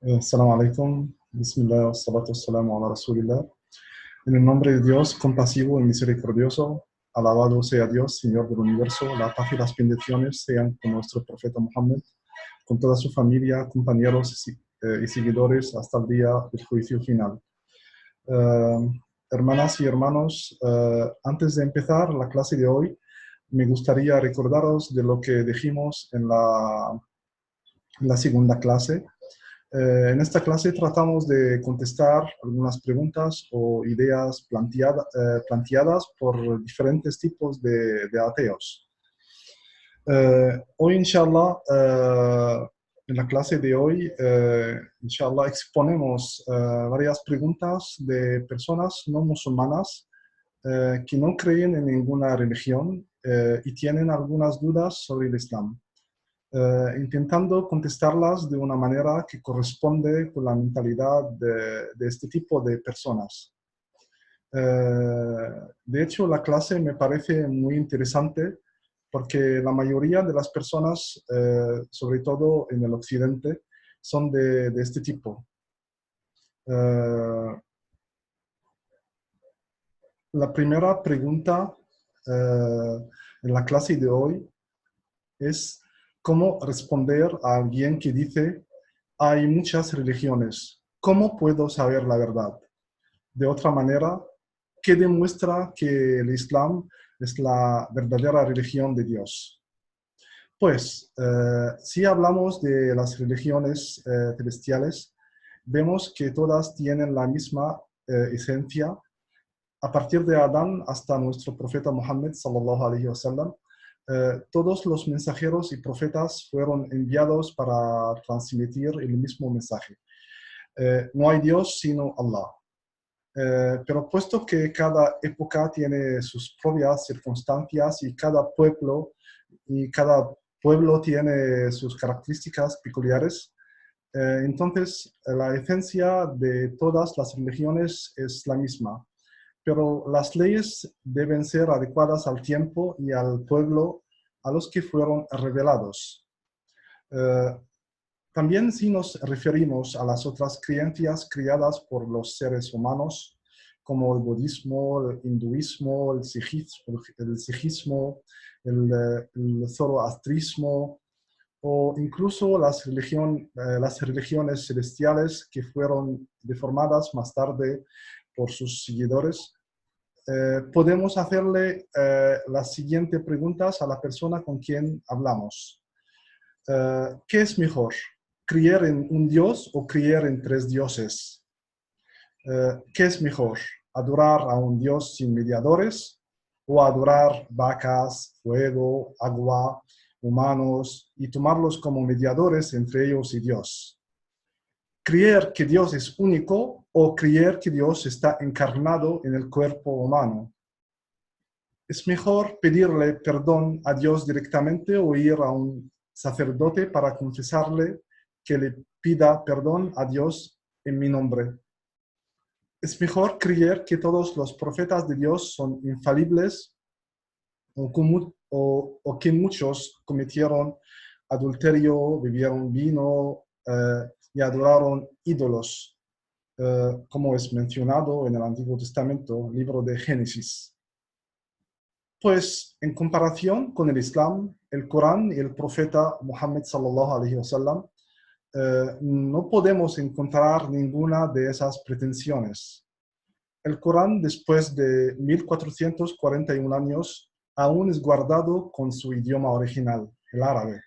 Assalamu alaikum, bismillah, salatu wassalamu ala rasulillah. En el nombre de Dios, compasivo y misericordioso, alabado sea Dios, Señor del universo, la paz y las bendiciones sean con nuestro profeta Muhammad, con toda su familia, compañeros y seguidores hasta el día del juicio final. Eh, Hermanas y hermanos, antes de empezar la clase de hoy, me gustaría recordaros de lo que dijimos en la segunda clase. En esta clase tratamos de contestar algunas preguntas o ideas planteadas por diferentes tipos de ateos. Hoy, inshallah, en la clase de hoy, inshallah, exponemos varias preguntas de personas no musulmanas que no creen en ninguna religión y tienen algunas dudas sobre el Islam, intentando contestarlas de una manera que corresponde con la mentalidad de este tipo de personas. De hecho, la clase me parece muy interesante porque la mayoría de las personas, sobre todo en el occidente, son de este tipo. La primera pregunta en la clase de hoy es cómo responder a alguien que dice: hay muchas religiones, ¿cómo puedo saber la verdad? De otra manera, ¿qué demuestra que el Islam es la verdadera religión de Dios? Pues, si hablamos de las religiones celestiales, vemos que todas tienen la misma esencia. A partir de Adán hasta nuestro profeta Muhammad sallallahu alaihi wasallam, todos los mensajeros y profetas fueron enviados para transmitir el mismo mensaje. No hay Dios sino Allah. Pero puesto que cada época tiene sus propias circunstancias y cada pueblo tiene sus características peculiares, entonces la esencia de todas las religiones es la misma, pero las leyes deben ser adecuadas al tiempo y al pueblo a los que fueron revelados. Eh, También si nos referimos a las otras creencias creadas por los seres humanos, como el budismo, el hinduismo, el zoroastrismo, o incluso las religiones celestiales que fueron deformadas más tarde por sus seguidores, podemos hacerle las siguientes preguntas a la persona con quien hablamos. ¿Qué es mejor? ¿Creer en un dios o creer en tres dioses? ¿Qué es mejor? ¿Adorar a un dios sin mediadores o adorar vacas, fuego, agua, humanos y tomarlos como mediadores entre ellos y Dios? ¿Creer que Dios es único o creer que Dios está encarnado en el cuerpo humano? ¿Es mejor pedirle perdón a Dios directamente o ir a un sacerdote para confesarle que le pida perdón a Dios en mi nombre? ¿Es mejor creer que todos los profetas de Dios son infalibles o que muchos cometieron adulterio, bebieron vino y adoraron ídolos, como es mencionado en el Antiguo Testamento, libro de Génesis? Pues en comparación con el Islam, el Corán y el profeta Muhammad sallallahu alaihi wasallam, no podemos encontrar ninguna de esas pretensiones. El Corán, después de 1441 años, aún es guardado con su idioma original, el árabe.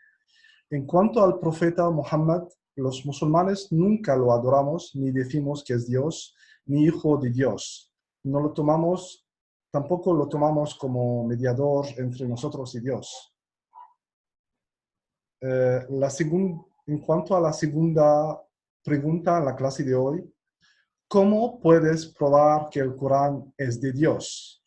En cuanto al profeta Muhammad, los musulmanes nunca lo adoramos ni decimos que es Dios ni hijo de Dios. No lo tomamos, tampoco lo tomamos como mediador entre nosotros y Dios. En cuanto a la segunda pregunta en la clase de hoy, ¿cómo puedes probar que el Corán es de Dios?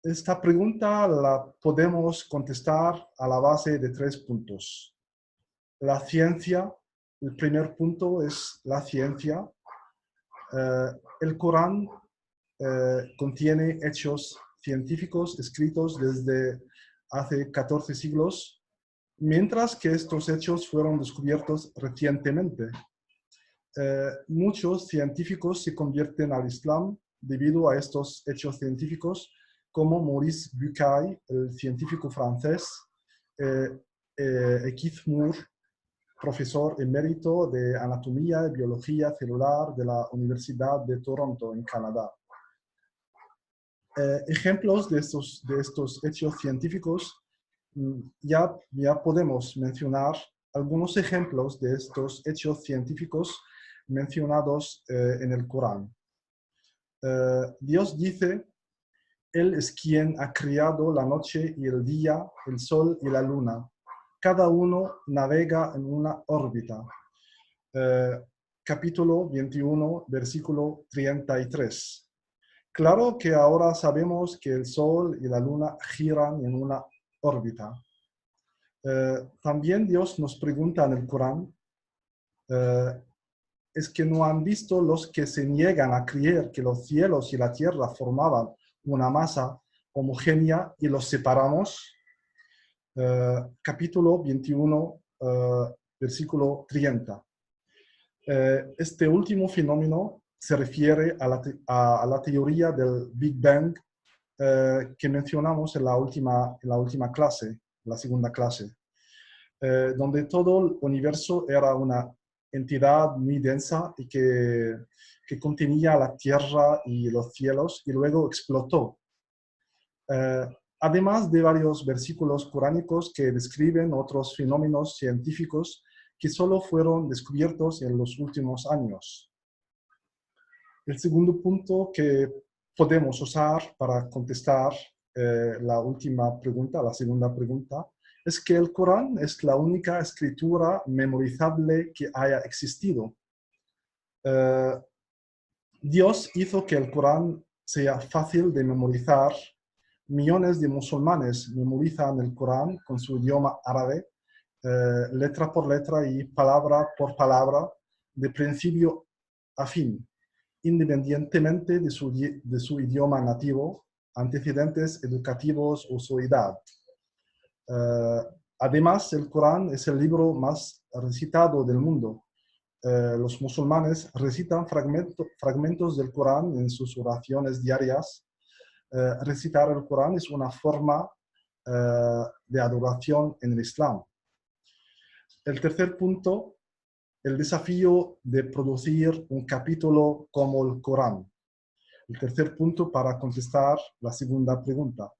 Esta pregunta la podemos contestar a la base de 3 puntos. La ciencia, el primer punto es la ciencia. El Corán contiene hechos científicos escritos desde hace 14 siglos mientras que estos hechos fueron descubiertos recientemente. Muchos científicos se convierten al Islam debido a estos hechos científicos, como Maurice Bucaille, el científico francés, Keith Moore, profesor emérito de Anatomía y Biología Celular de la Universidad de Toronto, en Canadá. Ejemplos de estos hechos científicos, ya podemos mencionar algunos ejemplos de estos hechos científicos mencionados en el Corán. Dios dice: Él es quien ha creado la noche y el día, el sol y la luna. Cada uno navega en una órbita. Capítulo 21, versículo 33. Claro que ahora sabemos que el sol y la luna giran en una órbita. También Dios nos pregunta en el Corán, ¿es que no han visto los que se niegan a creer que los cielos y la tierra formaban una masa homogénea y los separamos? Capítulo 21, versículo 30. Este último fenómeno se refiere a la teoría del Big Bang que mencionamos en la última clase, la segunda clase, donde todo el universo era una entidad muy densa y que contenía la tierra y los cielos y luego explotó. Además de varios versículos coránicos que describen otros fenómenos científicos que solo fueron descubiertos en los últimos años. El segundo punto que podemos usar para contestar la última pregunta, la segunda pregunta, es que el Corán es la única escritura memorizable que haya existido. Dios hizo que el Corán sea fácil de memorizar. Millones de musulmanes memorizan el Corán con su idioma árabe, letra por letra y palabra por palabra, de principio a fin, independientemente de su idioma nativo, antecedentes educativos o su edad. Además, el Corán es el libro más recitado del mundo. Los musulmanes recitan fragmentos del Corán en sus oraciones diarias. Recitar el Corán es una forma de adoración en el Islam. El tercer punto, el desafío de producir un capítulo como el Corán. El tercer punto para contestar la segunda pregunta.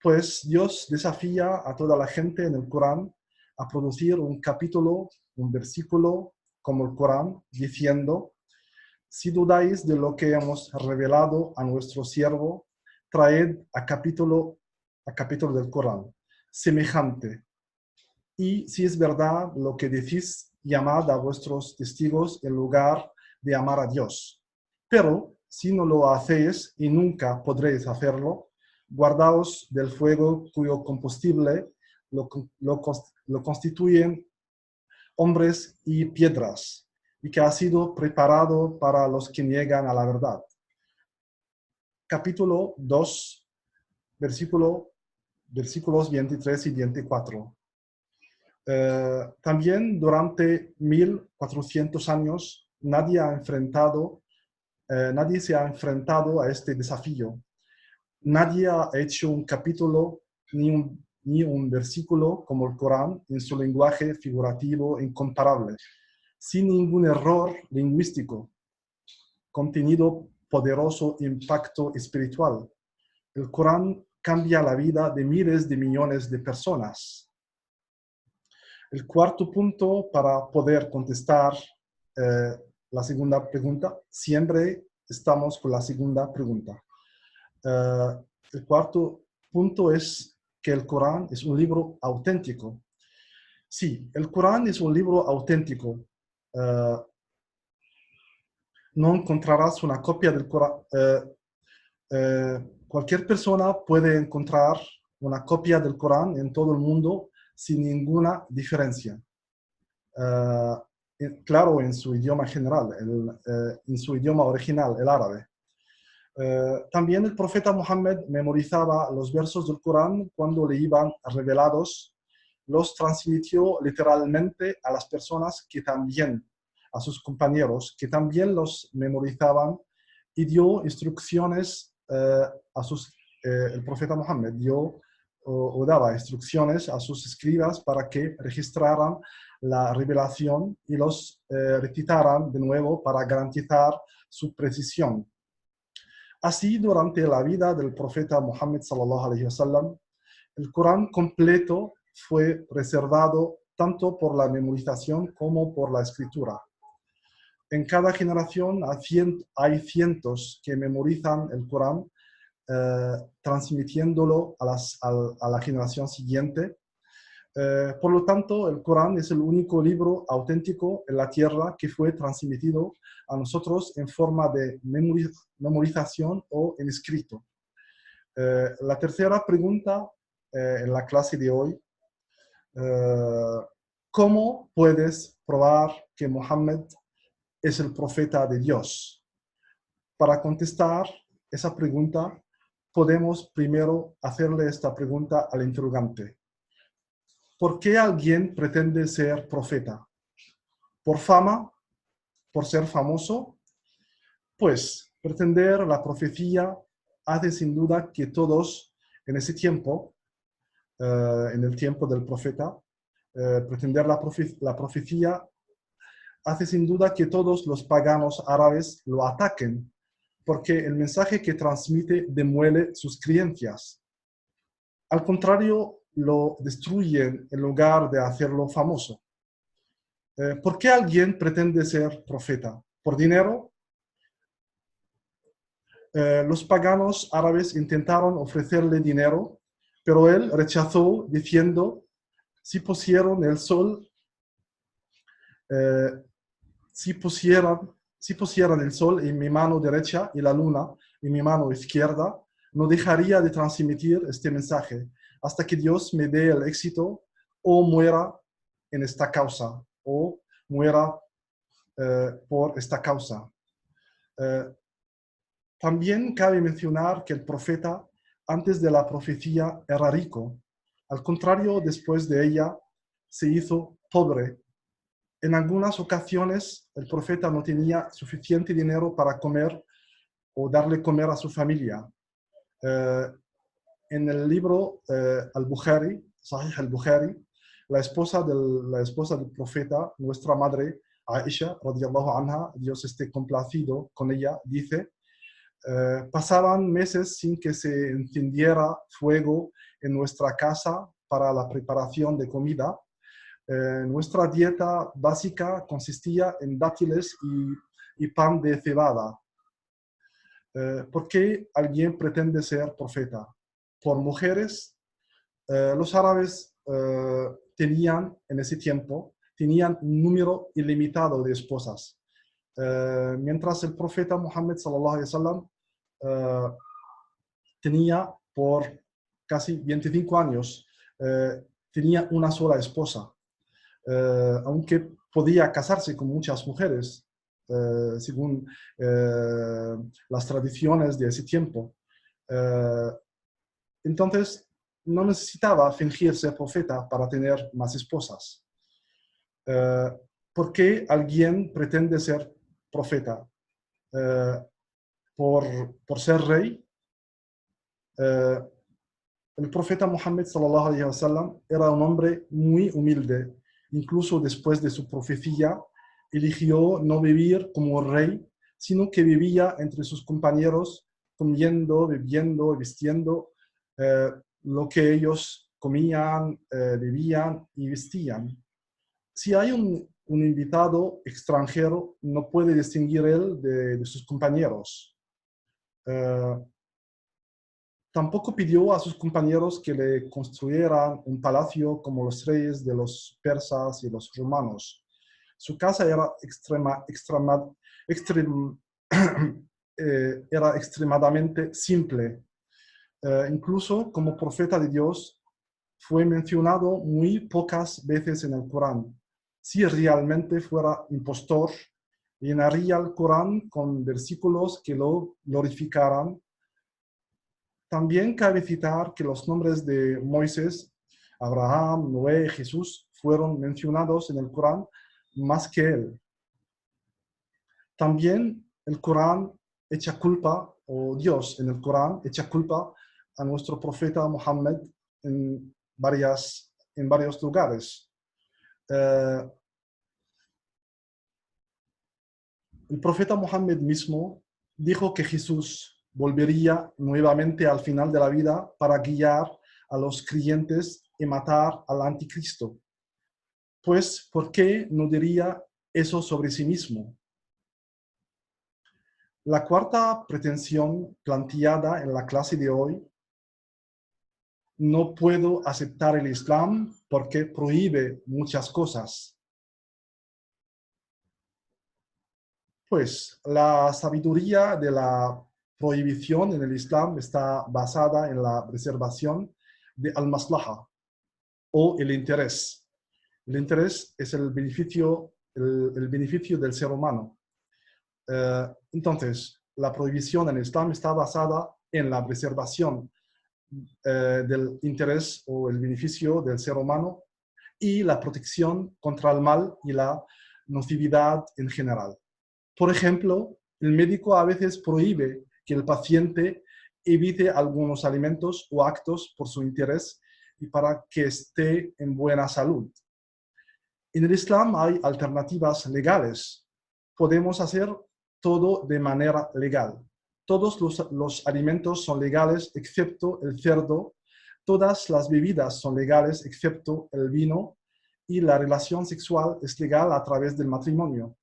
Pues Dios desafía a toda la gente en el Corán a producir un capítulo, un versículo como el Corán, diciendo: si dudáis de lo que hemos revelado a nuestro siervo, traed a capítulo del Corán, semejante. Y si es verdad lo que decís, llamad a vuestros testigos en lugar de amar a Dios. Pero si no lo hacéis y nunca podréis hacerlo, guardaos del fuego cuyo combustible lo constituyen hombres y piedras, y que ha sido preparado para los que niegan a la verdad. Capítulo 2, versículos 23 y 24. También durante 1400 años nadie se ha enfrentado a este desafío. Nadie ha hecho un capítulo ni un versículo como el Corán en su lenguaje figurativo incomparable, sin ningún error lingüístico, contenido poderoso impacto espiritual. El Corán cambia la vida de miles de millones de personas. El cuarto punto para poder contestar la segunda pregunta, siempre estamos con la segunda pregunta. El cuarto punto es que el Corán es un libro auténtico. Sí, el Corán es un libro auténtico. No encontrarás una copia del Corán. Cualquier persona puede encontrar una copia del Corán en todo el mundo sin ninguna diferencia. Claro, en su idioma general, en su idioma original, el árabe. También el profeta Muhammad memorizaba los versos del Corán cuando le iban revelados, los transmitió literalmente a las personas que también, a sus compañeros, que también los memorizaban y dio instrucciones el profeta Muhammad dio o daba instrucciones a sus escribas para que registraran la revelación y los recitaran de nuevo para garantizar su precisión. Así, durante la vida del profeta Muhammad sallallahu alaihi wasallam, el Corán completo fue reservado tanto por la memorización como por la escritura. En cada generación hay cientos que memorizan el Corán, transmitiéndolo a la generación siguiente. Por lo tanto, el Corán es el único libro auténtico en la tierra que fue transmitido a nosotros en forma de memorización o en escrito. La tercera pregunta en la clase de hoy: ¿cómo puedes probar que Muhammad es el profeta de Dios? Para contestar esa pregunta, podemos primero hacerle esta pregunta al interrogante. ¿Por qué alguien pretende ser profeta? ¿Por fama? ¿Por ser famoso? Pues pretender la profecía hace sin duda que todos en ese tiempo, en el tiempo del profeta, pretender la profecía hace sin duda que todos los paganos árabes lo ataquen, porque el mensaje que transmite demuele sus creencias. Al contrario, lo destruyen en lugar de hacerlo famoso. ¿Por qué alguien pretende ser profeta? ¿Por dinero? Los paganos árabes intentaron ofrecerle dinero, pero él rechazó diciendo: si pusieran el sol, si pusieran el sol en mi mano derecha y la luna en mi mano izquierda, no dejaría de transmitir este mensaje hasta que Dios me dé el éxito o muera en esta causa o muera por esta causa. También cabe mencionar que el profeta antes de la profecía era rico. Al contrario, después de ella se hizo pobre. En algunas ocasiones el profeta no tenía suficiente dinero para comer o darle comer a su familia. En el libro Al-Bukhari, Sahih al-Bukhari, la esposa del profeta, nuestra madre Aisha, radiyallahu anha, Dios esté complacido con ella, dice: pasaban meses sin que se encendiera fuego en nuestra casa para la preparación de comida. Nuestra dieta básica consistía en dátiles y pan de cebada. ¿Por qué alguien pretende ser profeta? Por mujeres. Los árabes tenían en ese tiempo un número ilimitado de esposas. Mientras el profeta Muhammad sallallahu alaihi wasallam tenía por casi 25 años, tenía una sola esposa, aunque podía casarse con muchas mujeres, según las tradiciones de ese tiempo. Entonces, no necesitaba fingir ser profeta para tener más esposas. ¿Por qué alguien pretende ser profeta? Por ser rey. El profeta Muhammad sallallahu alaihi wasallam era un hombre muy humilde. Incluso después de su profecía, eligió no vivir como rey, sino que vivía entre sus compañeros, comiendo, bebiendo, vistiendo lo que ellos comían, bebían y vestían. Si hay un invitado extranjero, no puede distinguir él de sus compañeros. Tampoco pidió a sus compañeros que le construyeran un palacio como los reyes de los persas y los romanos. Su casa era era extremadamente simple. Incluso como profeta de Dios, fue mencionado muy pocas veces en el Corán. Si realmente fuera impostor, llenaría el Corán con versículos que lo glorificaran. También cabe citar que los nombres de Moisés, Abraham, Noé, Jesús fueron mencionados en el Corán más que él. También el Corán echa culpa, o Dios en el Corán echa culpa a nuestro profeta Muhammad en varios lugares. El profeta Muhammad mismo dijo que Jesús volvería nuevamente al final de la vida para guiar a los creyentes y matar al anticristo. Pues, ¿por qué no diría eso sobre sí mismo? La cuarta pretensión planteada en la clase de hoy: no puedo aceptar el Islam porque prohíbe muchas cosas. Pues la sabiduría de la prohibición en el Islam está basada en la preservación de al-maslaha o el interés. El interés es el beneficio del ser humano. Entonces, la prohibición en el Islam está basada en la preservación del interés o el beneficio del ser humano y la protección contra el mal y la nocividad en general. Por ejemplo, el médico a veces prohíbe que el paciente evite algunos alimentos o actos por su interés y para que esté en buena salud. En el Islam hay alternativas legales. Podemos hacer todo de manera legal. Todos los alimentos son legales excepto el cerdo. Todas las bebidas son legales excepto el vino. Y la relación sexual es legal a través del matrimonio.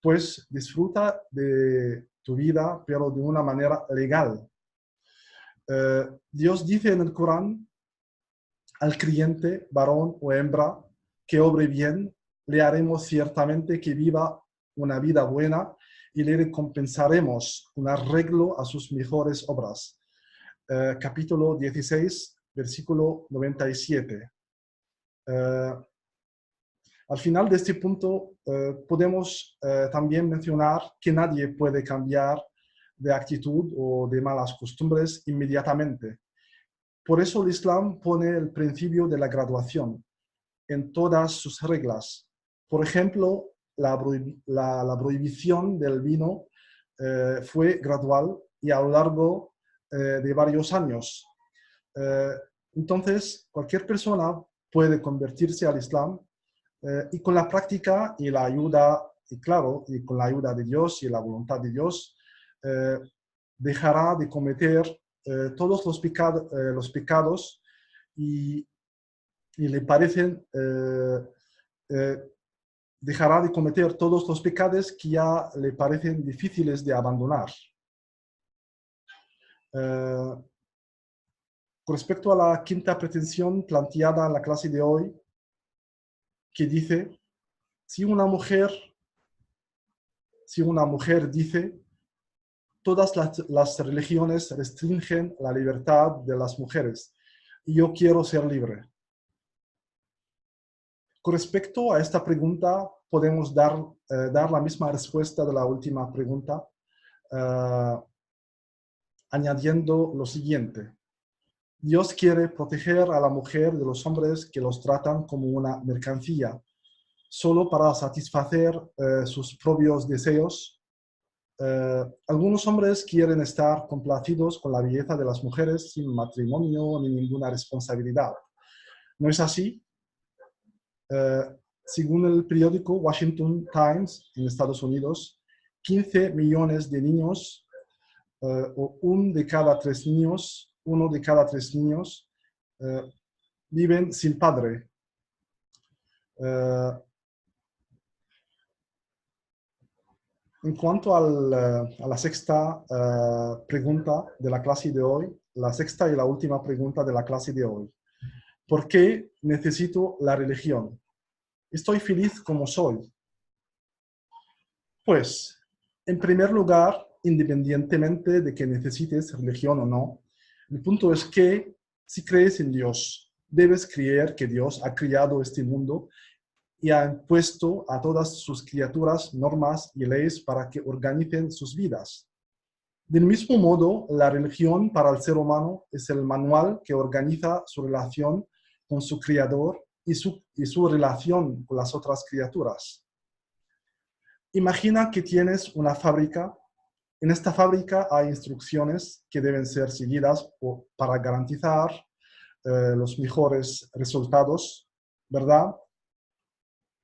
Pues disfruta de tu vida, pero de una manera legal. Dios dice en el Corán al creyente, varón o hembra, que obre bien, le haremos ciertamente que viva una vida buena y le recompensaremos un arreglo a sus mejores obras. Capítulo 16, versículo 97. Al final de este punto, podemos también mencionar que nadie puede cambiar de actitud o de malas costumbres inmediatamente. Por eso el Islam pone el principio de la graduación en todas sus reglas. Por ejemplo, la prohibición del vino fue gradual y a lo largo de varios años. Entonces, cualquier persona puede convertirse al Islam y con la práctica y la ayuda, y claro, y con la ayuda de Dios y la voluntad de Dios, dejará de cometer todos los pecados y le parecen, dejará de cometer todos los pecados que ya le parecen difíciles de abandonar. Con respecto a la quinta pretensión planteada en la clase de hoy, que dice, si una mujer dice, todas las religiones restringen la libertad de las mujeres y yo quiero ser libre. Con respecto a esta pregunta, podemos dar la misma respuesta de la última pregunta, añadiendo lo siguiente. Dios quiere proteger a la mujer de los hombres que los tratan como una mercancía, solo para satisfacer sus propios deseos. Algunos hombres quieren estar complacidos con la belleza de las mujeres sin matrimonio ni ninguna responsabilidad. ¿No es así? Según el periódico Washington Times en Estados Unidos, 15 millones de niños, o uno de cada tres niños, viven sin padre. En cuanto a la sexta pregunta de la clase de hoy, la sexta y la última pregunta de la clase de hoy. ¿Por qué necesito la religión? ¿Estoy feliz como soy? Pues, en primer lugar, independientemente de que necesites religión o no, el punto es que si crees en Dios, debes creer que Dios ha creado este mundo y ha impuesto a todas sus criaturas normas y leyes para que organicen sus vidas. Del mismo modo, la religión para el ser humano es el manual que organiza su relación con su creador y su relación con las otras criaturas. Imagina que tienes una fábrica. En esta fábrica hay instrucciones que deben ser seguidas para garantizar los mejores resultados, ¿verdad?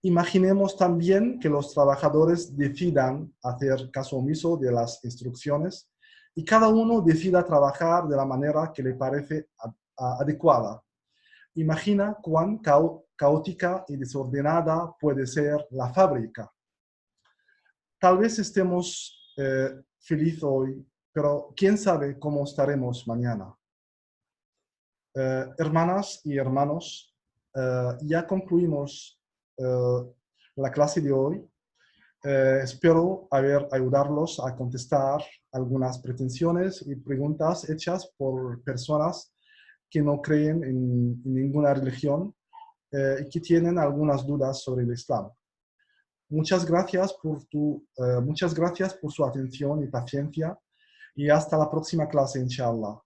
Imaginemos también que los trabajadores decidan hacer caso omiso de las instrucciones y cada uno decida trabajar de la manera que le parece adecuada. Imagina cuán caótica y desordenada puede ser la fábrica. Tal vez estemos felices hoy, pero quién sabe cómo estaremos mañana. Hermanas y hermanos, ya concluimos la clase de hoy. Espero ayudarlos a contestar algunas pretensiones y preguntas hechas por personas que no creen en ninguna religión y que tienen algunas dudas sobre el Islam. Muchas gracias por su atención y paciencia y hasta la próxima clase, inshallah.